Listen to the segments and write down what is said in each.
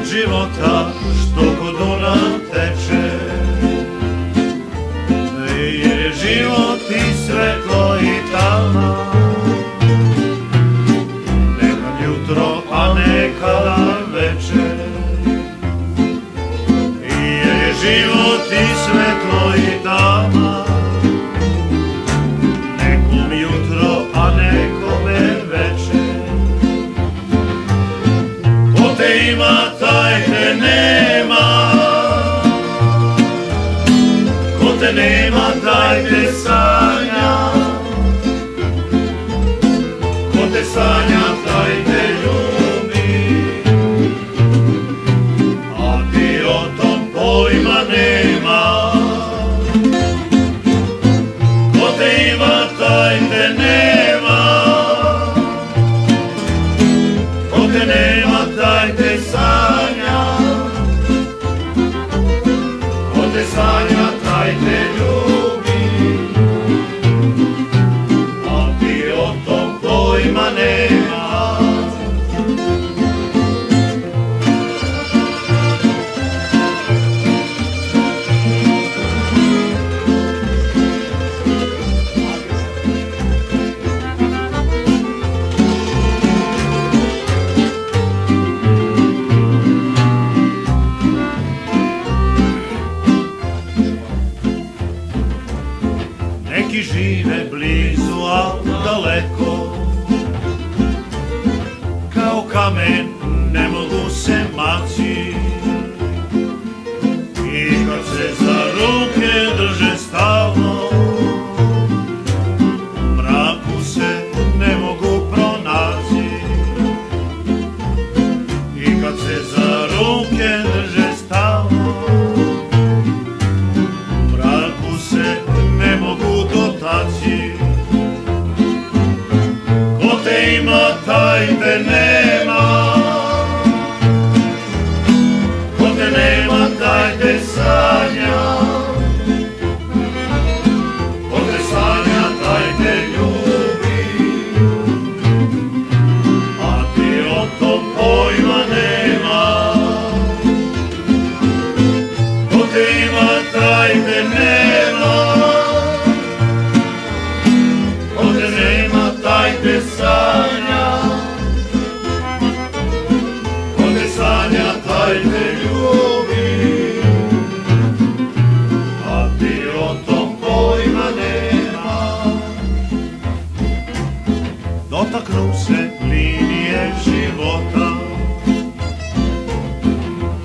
života što kod Dunav teče, jer je život i svetlo i tama, nekad jutro, a nekada večer, jer je život i svetlo i tama, nekom jutro, a nekome večer. Ko te ima, taj te nema, ko te nema, taj te sanja, ko te sanja, taj te ljubi, a ti o tom pojma nema. Ko te ima, taj te nema, ko te nema, taj te sanja, ko te sanja, taj te ljubi, a ti o tom pojma nema. Neki žive blizu, a daleko, kao kamen ne mogu se maći, i kad se za ruke drže stalno, u mraku se ne mogu pronaći, i kad se za ruke drže stalno, u mraku se ne mogu dotaći. Ko te ima, taj te nema, ko te nema, taj te sanja, ko te sanja, taj te ljubi, a ti o tom pojma nema. Ko te ima, taj te nema, ko te nema, taj te sanja, ko te sanja, taj te ljubi, a ti o tom pojma nema. Dotaknu se linije života,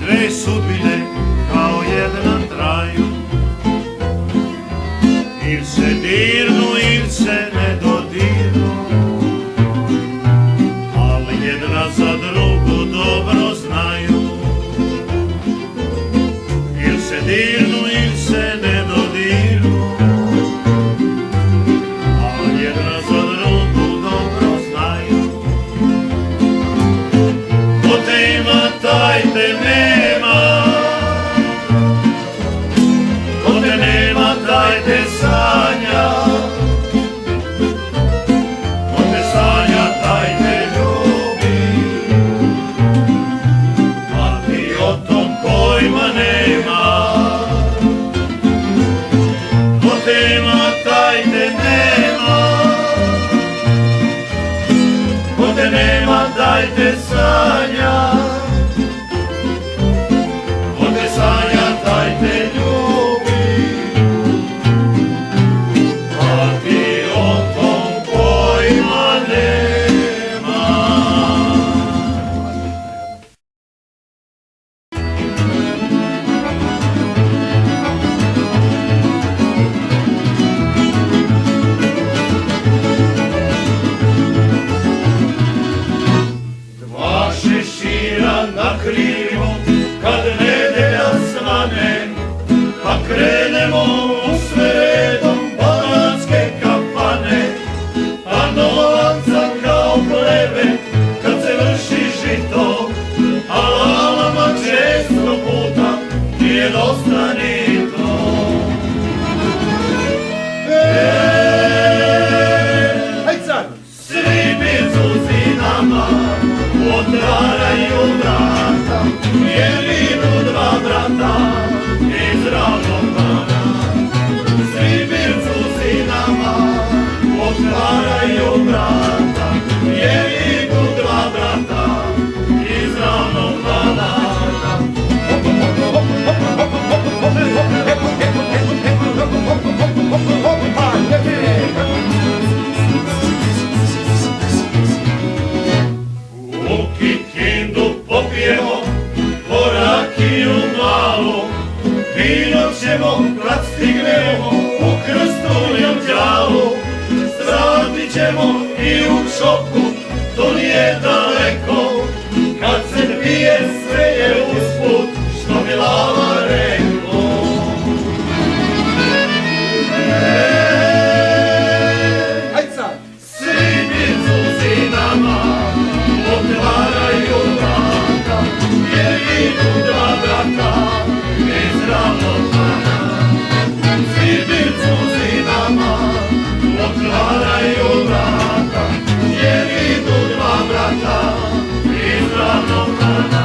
dve sudbine kao jedna traju, il se dirnu, il se ne dodirnu, ali jedna za drugu dobro znaju. Il se dirnu, il se ne dodirnu, ali jedna za drugu dobro znaju. Ko te ima, taj te nema, ko te nema, taj te sanja, ko te sanja, taj te ljubi, a ti o tom pojma nema. Ko te ima, taj te nema, ko te nema, taj te sanja, ko te sanja, taj te ljubi, a ti o tom pojma nema. Dva šešira na krivo, kad nedelja svane, pa krenemo u sve redom banatske kafane, a novaca kao pleve kad se vrši žito, a lalama često puta nije dosta ni to. Svi bi zuzidama otvaraju vrata, jer idu dva brata iz Ravnobrana. Svi bircu zinama otvaraju vrata, jer idu dva brata iz Ravnobrana. U Kikindu popijemo po rakiju malu, vino ćemo kad stignemo u Krstuljem đalu. Svratit ćemo i u Čoku, to nije daleko, kad se pije sve je usput, što mi Lala rekao. Svi bircu zinama otvaraju vrata, jer idu dva brata iz Ravnobrana. Svi bircu zinama otvaraju vrata, jer idu dva brata iz Ravnobrana.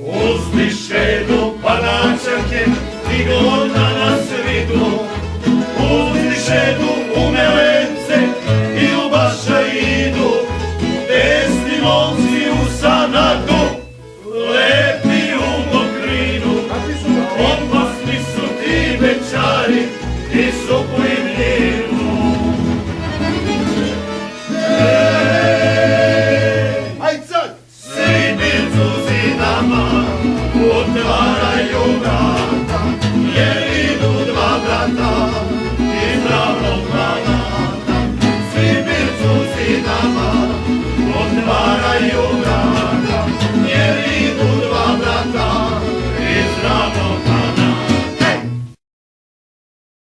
Uzdiše do panačake i godina na svidu, uzdiše do umelence i u Bašaidu, desni momci u Sanadu, lepi u Mokrinu, opasni su ti bečari i su plimninu. Svi bircu zinama otvaraju vrata,